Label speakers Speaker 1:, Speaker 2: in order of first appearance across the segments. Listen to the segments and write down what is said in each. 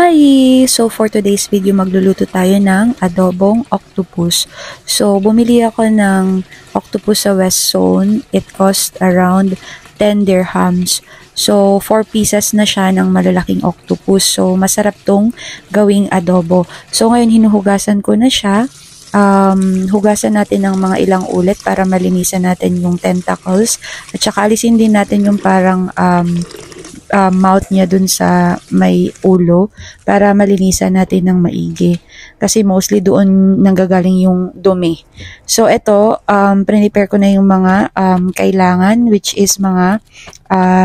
Speaker 1: Hi! So for today's video, magluluto tayo ng adobong octopus. So bumili ako ng octopus sa West Zone. It cost around 10 dirhams. So 4 pieces na siya ng malalaking octopus. So masarap tong gawing adobo. So ngayon hinuhugasan ko na siya. Hugasan natin ng mga ilang ulit para malinisan natin yung tentacles. At saka alisin din natin yung parang mouth niya dun sa may ulo para malinisan natin ng maigi. Kasi mostly doon nanggagaling yung dumi. So ito, prepare ko na yung mga kailangan, which is mga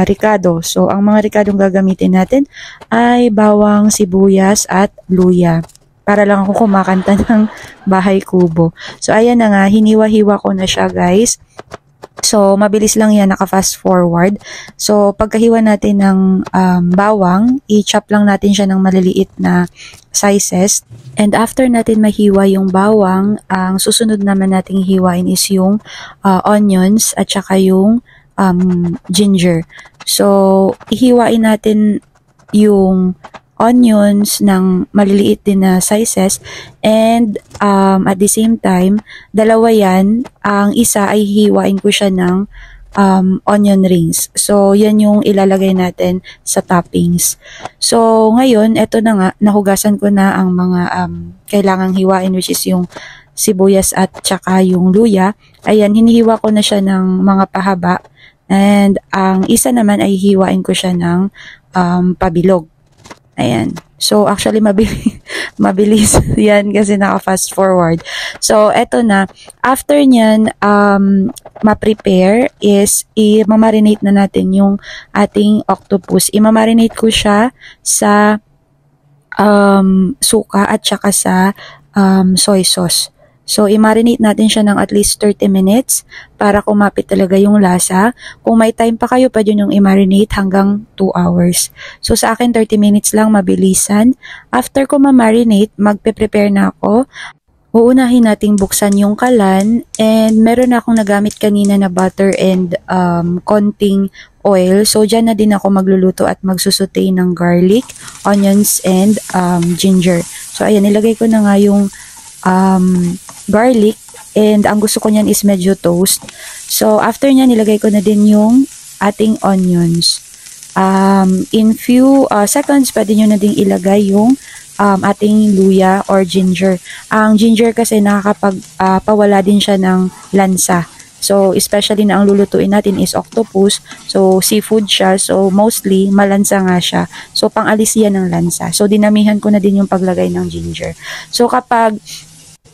Speaker 1: ricado. So ang mga ricadong gagamitin natin ay bawang, sibuyas at luya. Para lang ako kumakanta ng bahay kubo. So ayan na nga, hiniwa-hiwa ko na siya guys. So, mabilis lang yan, naka-fast forward. So, pagkahiwa natin ng bawang, i-chop lang natin siya ng maliliit na sizes. And after natin mahiwa yung bawang, ang susunod naman nating hiwain is yung onions at saka yung ginger. So, ihiwain natin yung onions ng maliliit din na sizes and at the same time, dalawa yan, ang isa ay hihiwain ko siya ng onion rings. So, yan yung ilalagay natin sa toppings. So, ngayon, eto na nga, nahugasan ko na ang mga kailangang hiwain, which is yung sibuyas at tsaka yung luya. Ayan, hinihiwa ko na siya ng mga pahaba and ang isa naman ay hiwain ko siya ng pabilog. Ayan. So, actually, mabilis yan kasi naka-fast forward. So, eto na. After nyan, ma-prepare is, i-marinate na natin yung ating octopus. I-marinate ko siya sa suka at saka sa soy sauce. So, i-marinate natin siya ng at least 30 minutes para kumapit talaga yung lasa. Kung may time pa kayo, pwede nyo i-marinate hanggang 2 hours. So, sa akin, 30 minutes lang, mabilisan. After ko ma-marinate, magpe-prepare na ako. Uunahin nating buksan yung kalan and meron na akong nagamit kanina na butter and konting oil. So, dyan na din ako magluluto at magsusutay ng garlic, onions, and ginger. So, ayan, nilagay ko na nga yung garlic and ang gusto ko niyan is medyo toast. So after niya nilagay ko na din yung ating onions. In few seconds pwede nyo na din ilagay yung ating luya or ginger. Ang ginger kasi nakakapagpawala din siya ng lansa. So especially na ang lulutuin natin is octopus. So seafood siya. So mostly malansa nga siya. So pangalis yan ng lansa. So dinamihan ko na din yung paglagay ng ginger. So kapag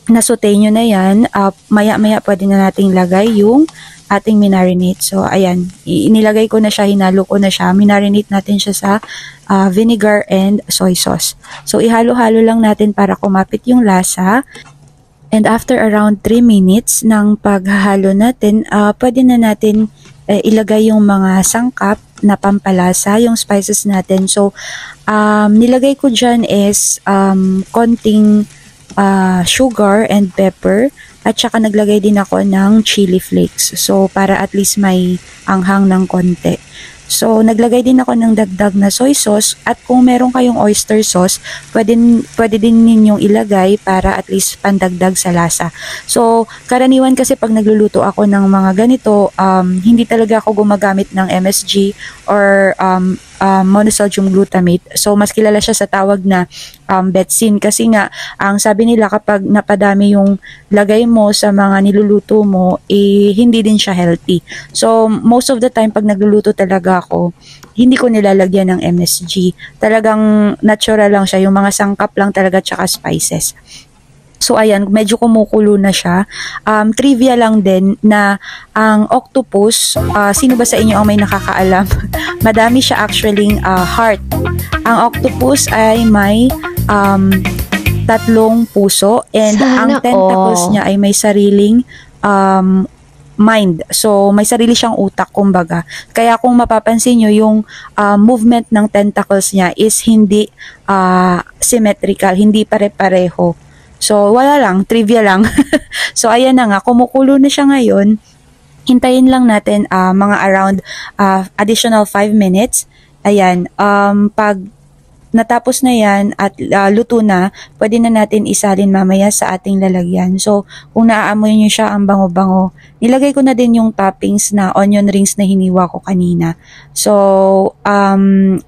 Speaker 1: nasaute nyo na yan, maya-maya pwede na nating lagay yung ating minarinate. So, ayan, inilagay ko na siya, hinalo ko na siya. Minarinate natin siya sa vinegar and soy sauce. So, ihalo-halo lang natin para kumapit yung lasa. And after around 3 minutes ng paghahalo natin, pwede na natin ilagay yung mga sangkap na pampalasa, yung spices natin. So, nilagay ko dyan is konting sugar and pepper at saka naglagay din ako ng chili flakes. So, para at least may anghang ng konti. So, naglagay din ako ng dagdag na soy sauce at kung meron kayong oyster sauce, pwede din ninyong ilagay para at least pandagdag sa lasa. So, karaniwan kasi pag nagluluto ako ng mga ganito, hindi talaga ako gumagamit ng MSG or monosodium glutamate. So, mas kilala siya sa tawag na betsin kasi nga, ang sabi nila kapag napadami yung lagay mo sa mga niluluto mo, hindi din siya healthy. So, most of the time, pag nagluluto talaga ako, hindi ko nilalagyan ng MSG. Talagang natural lang siya, yung mga sangkap lang talaga tsaka spices. So, ayan, medyo kumukulo na siya. Trivia lang din na ang octopus, sino ba sa inyo ang may nakakaalam? Madami siya actually heart. Ang octopus ay may 3 puso and ang tentacles niya ay may sariling mind. So, may sarili siyang utak, kumbaga. Kaya kung mapapansin nyo, yung movement ng tentacles niya is hindi symmetrical, hindi pare-pareho. So, wala lang, trivia lang. So, ayan na nga, kumukulo na siya ngayon. Hintayin lang natin mga around additional 5 minutes. Ayan, pag natapos na yan at luto na, pwede na natin isalin mamaya sa ating lalagyan. So, kung naaamoy nyo siya, ang bango-bango, nilagay ko na din yung toppings na onion rings na hiniwa ko kanina. So,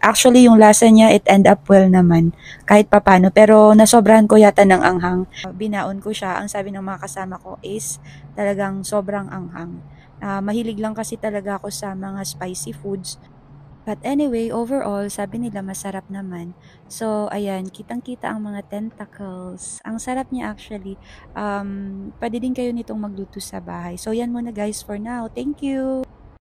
Speaker 1: actually yung lasa niya, it end up well naman, kahit papano. Pero nasobrahan ko yata ng anghang. Binaon ko siya. Ang sabi ng mga kasama ko is talagang sobrang anghang. Mahilig lang kasi talaga ako sa mga spicy foods. But anyway, overall, sabi nila masarap naman. So, ayan, kitang-kita ang mga tentacles. Ang sarap niya actually. Pwede din kayo nitong magluto sa bahay. So, yan muna guys for now. Thank you!